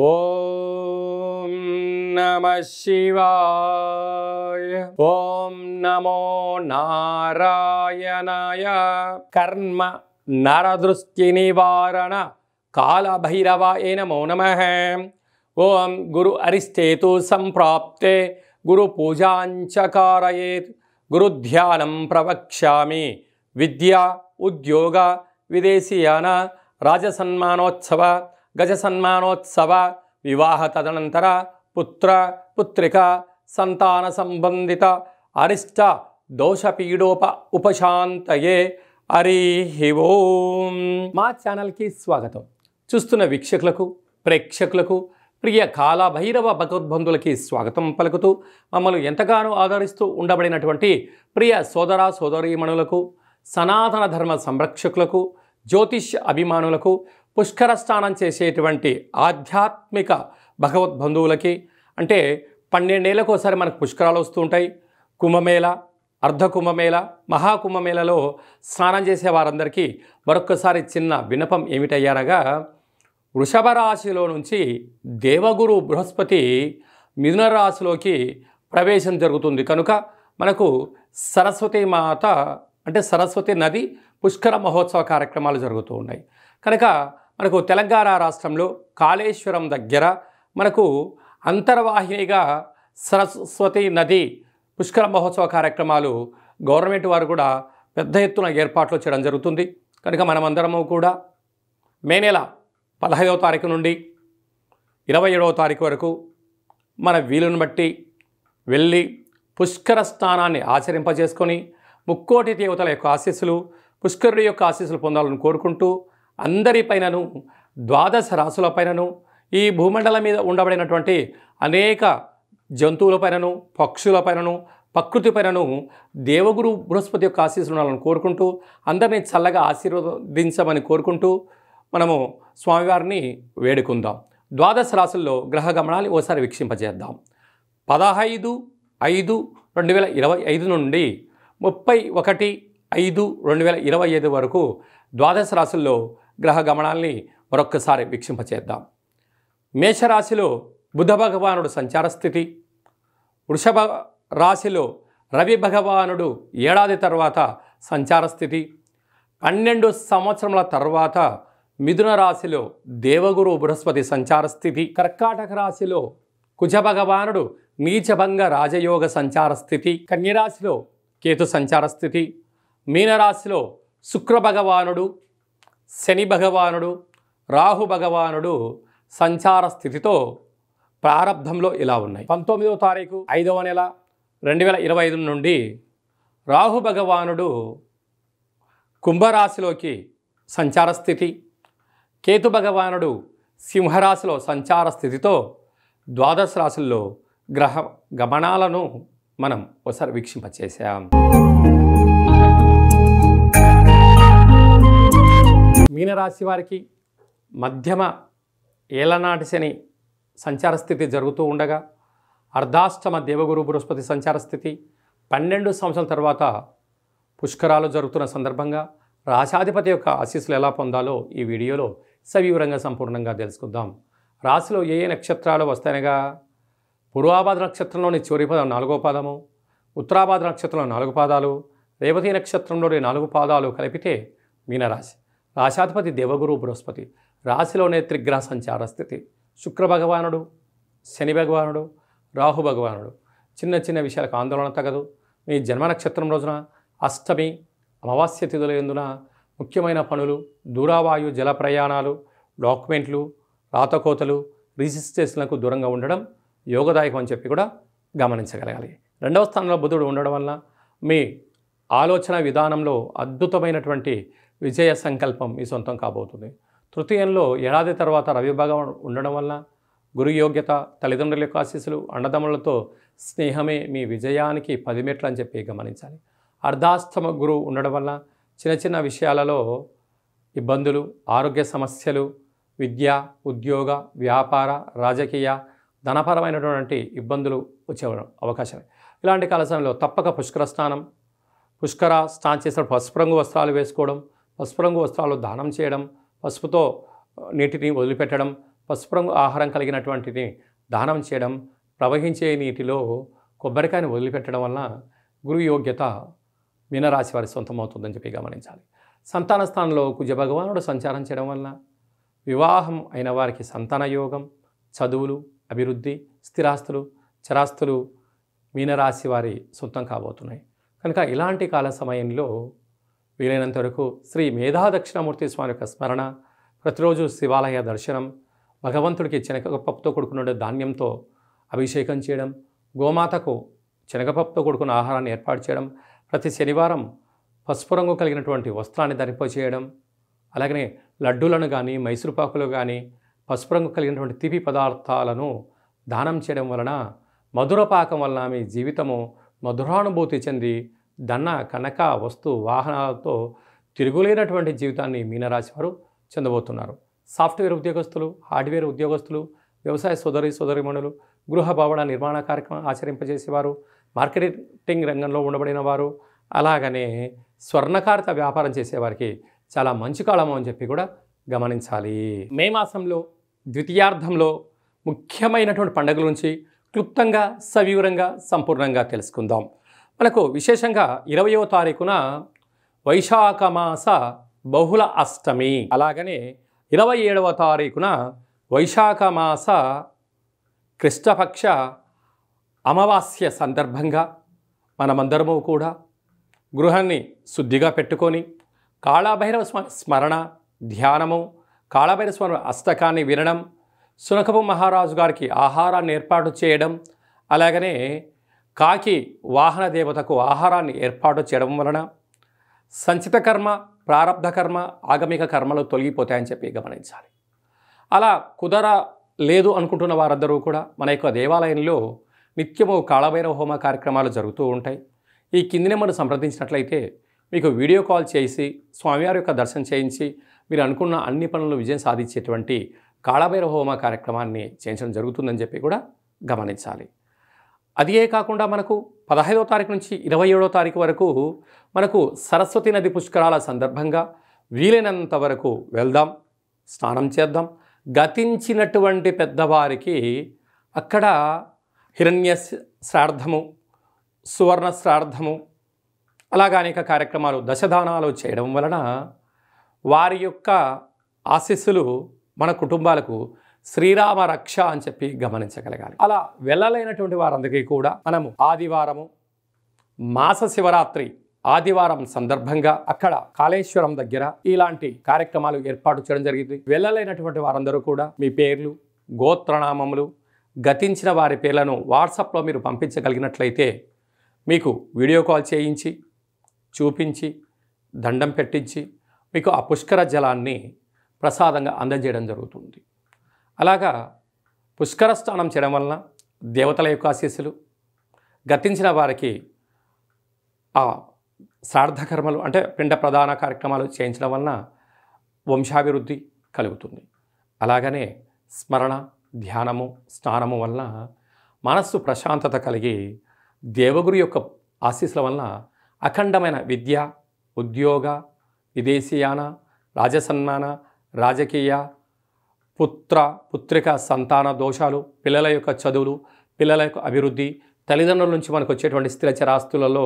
ఓం నమః శివాయ. ఓం నమో నారాయణాయ. కర్మ నరదృష్టి నివారణ కాళభైరవాయ నమో నమః. ఓం గురు అరిష్టేతు సంప్రాప్తే గురు పూజాంచ కారయేత్. గురు ధ్యానం ప్రవక్ష్యామి. విద్య ఉద్యోగ విదేశీయాన రాజసన్మానోత్సవ గజసన్మానోత్సవ వివాహ తదనంతర పుత్ర పుత్రిక సంతాన సంబంధిత అరిష్ట దోషపీడోప ఉపశాంతయే. హరి ఓం. మా ఛానల్కి స్వాగతం. చూస్తున్న వీక్షకులకు ప్రేక్షకులకు ప్రియ కాళభైరవ భగవద్బంధులకి స్వాగతం పలుకుతూ మమ్మల్ని ఎంతగానో ఆదరిస్తూ ఉండబడినటువంటి ప్రియ సోదర సోదరీమణులకు సనాతన ధర్మ సంరక్షకులకు జ్యోతిష్ అభిమానులకు పుష్కర స్నానం చేసేటువంటి ఆధ్యాత్మిక భగవద్బంధువులకి, అంటే 12 ఏళ్ళకు ఒకసారి మనకు పుష్కరాలు వస్తూ ఉంటాయి. కుంభమేళ, అర్ధ కుంభమేళ, మహాకుంభమేళలో స్నానం చేసే వారందరికీ మరొక్కసారి చిన్న విన్నపం ఏమిటయ్యారగా, వృషభ రాశిలో నుంచి దేవగురు బృహస్పతి మిథున రాశిలోకి ప్రవేశం జరుగుతుంది. కనుక మనకు సరస్వతి మాత అంటే సరస్వతి నది పుష్కర మహోత్సవ కార్యక్రమాలు జరుగుతూ ఉన్నాయి. కనుక మనకు తెలంగాణ రాష్ట్రంలో కాళేశ్వరం దగ్గర మనకు అంతర్వాహినిగా సరస్వతి నది పుష్కర మహోత్సవ కార్యక్రమాలు గవర్నమెంట్ వారు కూడా పెద్ద ఎత్తున ఏర్పాట్లు చేయడం జరుగుతుంది. కనుక మనమందరము కూడా మే నెల 15వ తారీఖు నుండి 27వ తారీఖు వరకు మన వీలును బట్టి వెళ్ళి పుష్కర స్నానాన్ని ఆచరింపజేసుకొని ముక్కోటి దేవతల యొక్క ఆశీస్సులు, పుష్కరుడి యొక్క ఆశీస్సులు పొందాలని కోరుకుంటూ, అందరిపైనను 12 రాశులపైనను ఈ భూమండలం మీద ఉండబడినటువంటి అనేక జంతువులపైనను పక్షులపైనను ప్రకృతిపైనను దేవగురు బృహస్పతి యొక్క ఆశీస్సులు ఉండాలని కోరుకుంటూ, అందరినీ చల్లగా ఆశీర్వదించమని కోరుకుంటూ మనము స్వామివారిని వేడుకుందాం. 12 రాశుల్లో గ్రహ గమనాన్ని ఓసారి వీక్షింపజేద్దాం. 15/5/2025 నుండి 31/5/2025 వరకు 12 రాశుల్లో గ్రహ గమనాల్ని మరొక్కసారి వీక్షింపచేద్దాం. మేషరాశిలో బుధ భగవానుడు సంచార స్థితి, వృషభ రాశిలో రవి భగవానుడు ఏడాది తర్వాత సంచార స్థితి, 12 సంవత్సరముల తర్వాత మిథున రాశిలో దేవగురు బృహస్పతి సంచార స్థితి, కర్కాటక రాశిలో కుజ భగవానుడు నీచభంగ రాజయోగ సంచార స్థితి, కన్యరాశిలో కేతు సంచార స్థితి, మీనరాశిలో శుక్ర భగవానుడు శని భగవానుడు రాహు భగవానుడు సంచార స్థితితో ప్రారంభంలో ఇలా ఉన్నాయి. 19వ తారీఖు 5వ నెల 2025 నుండి రాహు భగవానుడు కుంభరాశిలోకి సంచార స్థితి, కేతు భగవానుడు సింహరాశిలో సంచార స్థితితో 12 రాశుల్లో గ్రహ గమనాలను మనం ఒకసారి వీక్షింపచేసాం. మీనరాశి వారికి మధ్యమ ఏలనాటి శని సంచార స్థితి జరుగుతూ ఉండగా, అర్ధాష్టమ దేవగురు బృహస్పతి సంచార స్థితి, 12 సంవత్సరాల తర్వాత పుష్కరాలు జరుగుతున్న సందర్భంగా రాశాధిపతి యొక్క ఆశీస్సులు ఎలా పొందాలో ఈ వీడియోలో సవివరంగా సంపూర్ణంగా తెలుసుకుందాం. రాశిలో ఏ ఏ నక్షత్రాలు వస్తాయనగా, పూర్వాభాద్ర నక్షత్రంలోని చివరి పదం 4వ పాదము, ఉత్తరాభాద్ర నక్షత్రంలో 4 పాదాలు, రేవతి నక్షత్రంలోని 4 పాదాలు కలిపితే మీనరాశి. రాశాధిపతి దేవగురు బృహస్పతి, రాశిలోనే త్రిగ్రహ సంచార స్థితి, శుక్ర భగవానుడు శని భగవానుడు రాహు భగవానుడు. చిన్న చిన్న విషయాలకు ఆందోళన తగదు. మీ జన్మ నక్షత్రం రోజున అష్టమి అమావాస్య తిథుల యందున ముఖ్యమైన పనులు, దూరావాయు జల ప్రయాణాలు, డాక్యుమెంట్లు, రాతకోతలు, రిజిస్ట్రేషన్లకు దూరంగా ఉండడం యోగదాయకం అని చెప్పి కూడా గమనించగలగాలి. 2వ స్థానంలో బుధుడు ఉండడం వల్ల మీ ఆలోచన విధానంలో అద్భుతమైనటువంటి విజయ సంకల్పం మీ సొంతం కాబోతుంది. తృతీయంలో ఏడాది తర్వాత రవి భగవానుడు ఉండడం వల్ల గురు యోగ్యత, తల్లిదండ్రుల యొక్క ఆశీస్సులు, అన్నదమ్ములతో స్నేహమే మీ విజయానికి 10 మెట్లు అని చెప్పి గమనించాలి. అర్ధాష్టమ గురువు ఉండడం వల్ల చిన్న చిన్న విషయాలలో ఇబ్బందులు, ఆరోగ్య సమస్యలు, విద్య, ఉద్యోగ, వ్యాపార, రాజకీయ, ధనపరమైనటువంటి ఇబ్బందులు వచ్చే అవకాశం. ఇలాంటి కాల సమయంలో తప్పక పుష్కర స్నానం చేసిన పసుపు రంగు వస్త్రాలు వేసుకోవడం, పసుపు రంగు వస్త్రాలు దానం చేయడం, పసుపుతో నీటిని వదిలిపెట్టడం, పసుపు రంగు ఆహారం కలిగినటువంటిది దానం చేయడం, ప్రవహించే నీటిలో కొబ్బరికాయను వదిలిపెట్టడం వలన గురు యోగ్యత మీనరాశి వారి సొంతమవుతుందని చెప్పి గమనించాలి. సంతాన స్థానంలో కుజ భగవానుడు సంచారం చేయడం వలన వివాహం అయిన వారికి సంతాన యోగం, చదువులు, అభివృద్ధి, స్థిరాస్తులు, చరాస్తులు మీనరాశి వారి సొంతం కాబోతున్నాయి. కనుక ఇలాంటి కాల సమయంలో వీలైనంత వరకు శ్రీ మేధా దక్షిణామూర్తి స్వామి యొక్క స్మరణ, ప్రతిరోజు శివాలయ దర్శనం, భగవంతుడికి శనగపప్పుతో కూడుకున్న ధాన్యంతో అభిషేకం చేయడం, గోమాతకు శనగపప్పుతో కూడుకున్న ఆహారాన్ని ఏర్పాటు చేయడం, ప్రతి శనివారం పసుపు రంగు కలిగినటువంటి వస్త్రాన్ని ధరింపచేయడం, అలాగనే లడ్డూలను కానీ మైసూరుపాకులు కానీ పసుపు రంగు కలిగినటువంటి తీపి పదార్థాలను దానం చేయడం వలన మధురపాకం వలన మీ జీవితము మధురానుభూతి చెంది ధన కనక వస్తు వాహనాలతో తిరుగులేనటువంటి జీవితాన్ని మీనరాశి వారు చెందబోతున్నారు. సాఫ్ట్వేర్ ఉద్యోగస్తులు, హార్డ్వేర్ ఉద్యోగస్తులు, వ్యవసాయ సోదరిమణులు, గృహ భవన నిర్మాణ కార్యక్రమం ఆచరింపజేసేవారు, మార్కెటింగ్ రంగంలో ఉండబడిన వారు, అలాగనే స్వర్ణకారిత వ్యాపారం చేసేవారికి చాలా మంచి కాలము అని చెప్పి కూడా గమనించాలి. మే మాసంలో ద్వితీయార్థంలో ముఖ్యమైనటువంటి పండుగల నుంచి క్లుప్తంగా సవివరంగా సంపూర్ణంగా తెలుసుకుందాం. మనకు విశేషంగా 20వ తారీఖున వైశాఖ మాస బహుళ అష్టమి, అలాగనే 27వ తారీఖున వైశాఖ మాస కృష్ణపక్ష అమావాస్య సందర్భంగా మనమందరము కూడా గృహాన్ని శుద్ధిగా పెట్టుకొని కాళభైరవ స్వామి స్మరణ, ధ్యానము, కాళభైరవ స్వామి అష్టకాన్ని వినడం, శునకపు మహారాజు గారికి ఆహారాన్ని ఏర్పాటు చేయడం, అలాగనే కాకి వాహన దేవతకు ఆహారాన్ని ఏర్పాటు చేయడం వలన సంచిత కర్మ, ప్రారబ్ధ కర్మ, ఆగమిక కర్మలు తొలగిపోతాయని చెప్పి గమనించాలి. అలా కుదరలేదు అనుకుంటున్న వారందరూ కూడా మన యొక్క దేవాలయంలో నిత్యము కాళభైరవ హోమ కార్యక్రమాలు జరుగుతూ ఉంటాయి. ఈ కింది నెంబర్ను సంప్రదించినట్లయితే మీకు వీడియో కాల్ చేసి స్వామివారి యొక్క దర్శనం చేయించి మీరు అనుకున్న అన్ని పనులను విజయం సాధించేటువంటి కాళభైరవ హోమ కార్యక్రమాన్ని చేయించడం జరుగుతుందని చెప్పి కూడా గమనించాలి. అదే కాకుండా మనకు 15వ తారీఖు నుంచి 27వ తారీఖు వరకు మనకు సరస్వతి నది పుష్కరాల సందర్భంగా వీలైనంత వరకు వెళ్దాం, స్నానం చేద్దాం. గతించినటువంటి పెద్దవారికి అక్కడ హిరణ్య శ్రాద్ధము, సువర్ణ శ్రాద్ధము, అలాగా అనేక కార్యక్రమాలు, దశదానాలు చేయడం వలన వారి యొక్క ఆశీస్సులు మన కుటుంబాలకు శ్రీరామ రక్ష అని చెప్పి గమనించగలగాలి. అలా వెళ్ళలేనటువంటి వారందరికీ కూడా మనము ఆదివారము మాస శివరాత్రి ఆదివారం సందర్భంగా అక్కడ కాళేశ్వరం దగ్గర ఇలాంటి కార్యక్రమాలు ఏర్పాటు చేయడం జరిగింది. వెళ్ళలేనటువంటి వారందరూ కూడా మీ పేర్లు, గోత్రనామములు, గతించిన వారి పేర్లను వాట్సాప్లో మీరు పంపించగలిగినట్లయితే మీకు వీడియో కాల్ చేయించి చూపించి దండం పెట్టించి మీకు ఆ పుష్కర జలాన్ని ప్రసాదంగా అందజేయడం జరుగుతుంది. అలాగా పుష్కర స్నానం చేయడం వలన దేవతల యొక్క ఆశీస్సులు, గతించిన వారికి ఆ శ్రాద్ధకర్మలు అంటే పిండ ప్రధాన కార్యక్రమాలు చేయించడం వలన వంశాభివృద్ధి కలుగుతుంది. అలాగనే స్మరణ, ధ్యానము, స్నానము వలన మనస్సు ప్రశాంతత కలిగి దేవగురు యొక్క ఆశీస్సుల వలన అఖండమైన విద్య, ఉద్యోగ, విదేశీయాన, రాజసన్మాన, రాజకీయ, పుత్రిక సంతాన దోషాలు, పిల్లల యొక్క చదువులు, పిల్లల యొక్క అభివృద్ధి, తల్లిదండ్రుల నుంచి మనకు వచ్చేటువంటి స్థిరచరాస్తులలో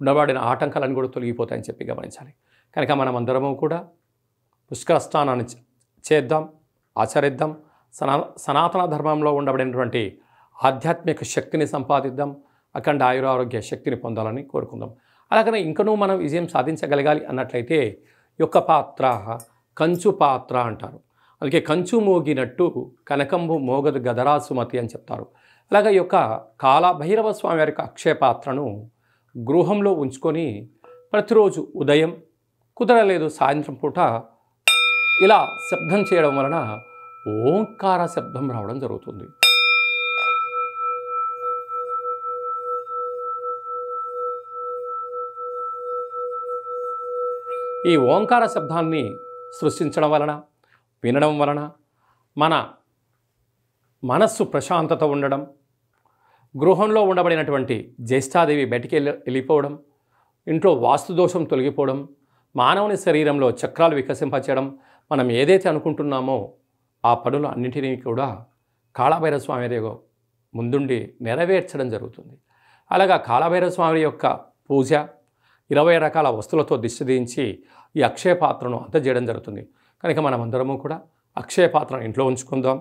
ఉండబడిన ఆటంకాలను కూడా తొలగిపోతాయని చెప్పి గమనించాలి. కనుక మనం అందరము కూడా పుష్కర స్నానాన్ని చేద్దాం, ఆచరిద్దాం. సనాతన ధర్మంలో ఉండబడినటువంటి ఆధ్యాత్మిక శక్తిని సంపాదిద్దాం, అఖండ ఆయురారోగ్య శక్తిని పొందాలని కోరుకుందాం. అలాగనే ఇంకనూ మనం విజయం సాధించగలగాలి అన్నట్లయితే యొక్క పాత్ర కంచు పాత్ర అంటారు. అందుకే కంచు మోగినట్టు కనకంబు మోగదు గదరా సుమతి అని చెప్తారు. అలాగే యొక్క కాళభైరవ స్వామి వారి యొక్క అక్షయ పాత్రను గృహంలో ఉంచుకొని ప్రతిరోజు ఉదయం, కుదరలేదు సాయంత్రం పూట ఇలా శబ్దం చేయడం వలన ఓంకార శబ్దం రావడం జరుగుతుంది. ఈ ఓంకార శబ్దాన్ని సృష్టించడం వలన, వినడం వలన మన మనస్సు ప్రశాంతత ఉండడం, గృహంలో ఉండబడినటువంటి జ్యేష్ఠాదేవి బయటికి వెళ్ళిపోవడం, ఇంట్లో వాస్తుదోషం తొలగిపోవడం, మానవుని శరీరంలో చక్రాలు వికసింపచేయడం, మనం ఏదైతే అనుకుంటున్నామో ఆ పనులు అన్నింటినీ కూడా కాళభైరవ స్వామి ముందుండి నెరవేర్చడం జరుగుతుంది. అలాగా కాళభైరవ స్వామి యొక్క పూజ 20 రకాల వస్తువులతో దిష్టి దించి ఈ అక్షయ పాత్రను అందజేయడం జరుగుతుంది. కనుక మనమందరము కూడా అక్షయ పాత్రను ఇంట్లో ఉంచుకుందాం,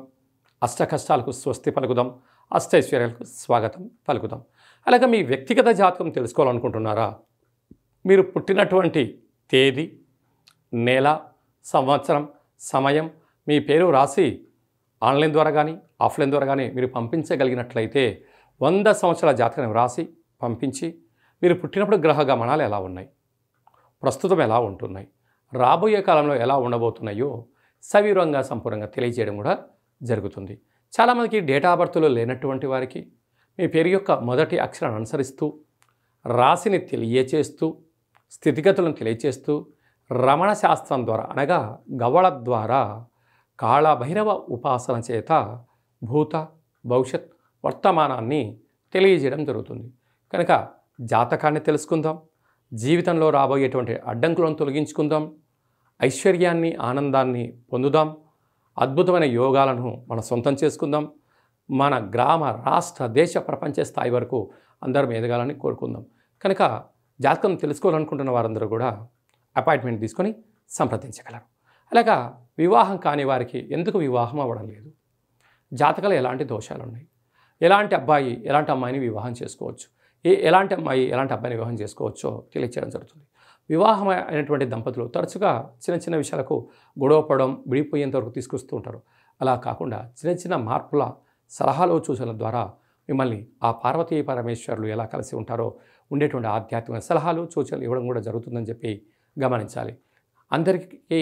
అష్ట కష్టాలకు స్వస్తి పలుకుదాం, అష్టైశ్వర్యాలకు స్వాగతం పలుకుదాం. అలాగే మీ వ్యక్తిగత జాతకం తెలుసుకోవాలనుకుంటున్నారా? మీరు పుట్టినటువంటి తేదీ, నెల, సంవత్సరం, సమయం, మీ పేరు రాసి ఆన్లైన్ ద్వారా కానీ ఆఫ్లైన్ ద్వారా కానీ మీరు పంపించగలిగినట్లయితే 100 సంవత్సరాల జాతకాన్ని వ్రాసి పంపించి మీరు పుట్టినప్పుడు గ్రహ గమనాలు ఎలా ఉన్నాయి, ప్రస్తుతం ఎలా ఉంటున్నాయి, రాబోయే కాలంలో ఎలా ఉండబోతున్నాయో సవివరంగా సంపూర్ణంగా తెలియజేయడం కూడా జరుగుతుంది. చాలామందికి డేటా ఆఫ్ బర్త్లో లేనటువంటి వారికి మీ పేరు యొక్క మొదటి అక్షరాన్ని అనుసరిస్తూ రాశిని తెలియచేస్తూ స్థితిగతులను తెలియచేస్తూ రమణ శాస్త్రం ద్వారా అనగా గవ్వళ ద్వారా కాళభైరవ ఉపాసన చేత భూత భవిష్యత్ వర్తమానాన్ని తెలియజేయడం జరుగుతుంది. కనుక జాతకాన్ని తెలుసుకుందాం, జీవితంలో రాబోయేటువంటి అడ్డంకులను తొలగించుకుందాం, ఐశ్వర్యాన్ని ఆనందాన్ని పొందుదాం, అద్భుతమైన యోగాలను మనం సొంతం చేసుకుందాం, మన గ్రామ రాష్ట్ర దేశ ప్రపంచ స్థాయి వరకు అందరం ఎదగాలని కోరుకుందాం. కనుక జాతకం తెలుసుకోవాలనుకుంటున్న వారందరూ కూడా అపాయింట్మెంట్ తీసుకొని సంప్రదించగలరు. అలాగా వివాహం కాని వారికి ఎందుకు వివాహం అవ్వడం లేదు, జాతకాలు ఎలాంటి దోషాలు ఉన్నాయి, ఎలాంటి అబ్బాయి ఎలాంటి అమ్మాయిని వివాహం చేసుకోవచ్చు, ఎలాంటి అమ్మాయి ఎలాంటి అబ్బాయిని వివాహం చేసుకోవచ్చో తెలియచేయడం జరుగుతుంది. వివాహం అయినటువంటి దంపతులు తరచుగా చిన్న చిన్న విషయాలకు గొడవపడడం, విడిపోయేంత వరకు తీసుకొస్తూ ఉంటారు. అలా కాకుండా చిన్న చిన్న మార్పుల సలహాలు సూచనల ద్వారా మిమ్మల్ని ఆ పార్వతీ పరమేశ్వరులు ఎలా కలిసి ఉంటారో ఉండేటువంటి ఆధ్యాత్మిక సలహాలు సూచనలు ఇవ్వడం కూడా జరుగుతుందని చెప్పి గమనించాలి. అందరికీ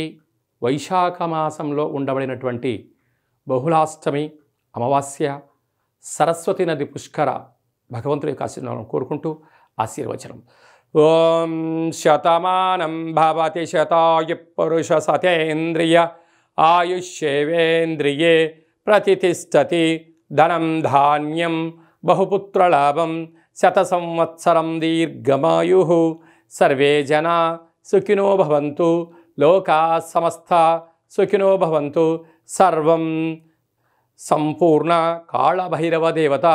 వైశాఖ మాసంలో ఉండబడినటువంటి బహుళాష్టమి అమావాస్య సరస్వతి నది పుష్కర భగవంతుడి యొక్క ఆశీర్వాదం కోరుకుంటూ ఆశీర్వచనం. ఓం శతమానం భవతి శతాయు పురుష సతేంద్రియ ఆయుష్యేవేంద్రియే ప్రతిష్టతి ధనం ధాన్యం బహుపుత్రలాభం శత సంవత్సరం దీర్ఘమాయు సర్వే జనా సుఖినో భవంతు లోకా సమస్త సుఖినో భవంతు. సర్వం సంపూర్ణ కాళభైరవ దేవత,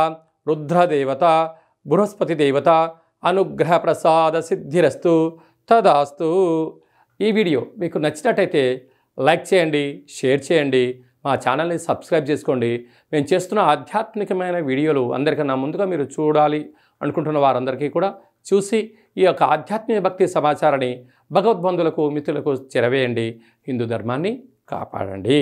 రుద్రదేవత, బృహస్పతి దేవత అనుగ్రహ ప్రసాద సిద్ధిరస్తు తదాస్తు. ఈ వీడియో మీకు నచ్చినట్టయితే లైక్ చేయండి, షేర్ చేయండి, మా ఛానల్ని సబ్స్క్రైబ్ చేసుకోండి. మేము చేస్తున్న ఆధ్యాత్మికమైన వీడియోలు అందరికన్నా ముందుగా మీరు చూడాలి అనుకుంటున్న వారందరికీ కూడా చూసి ఈ యొక్క ఆధ్యాత్మిక భక్తి సమాచారాన్ని భగవద్బంధులకు మిత్రులకు చేరవేయండి. హిందూ ధర్మాన్ని కాపాడండి.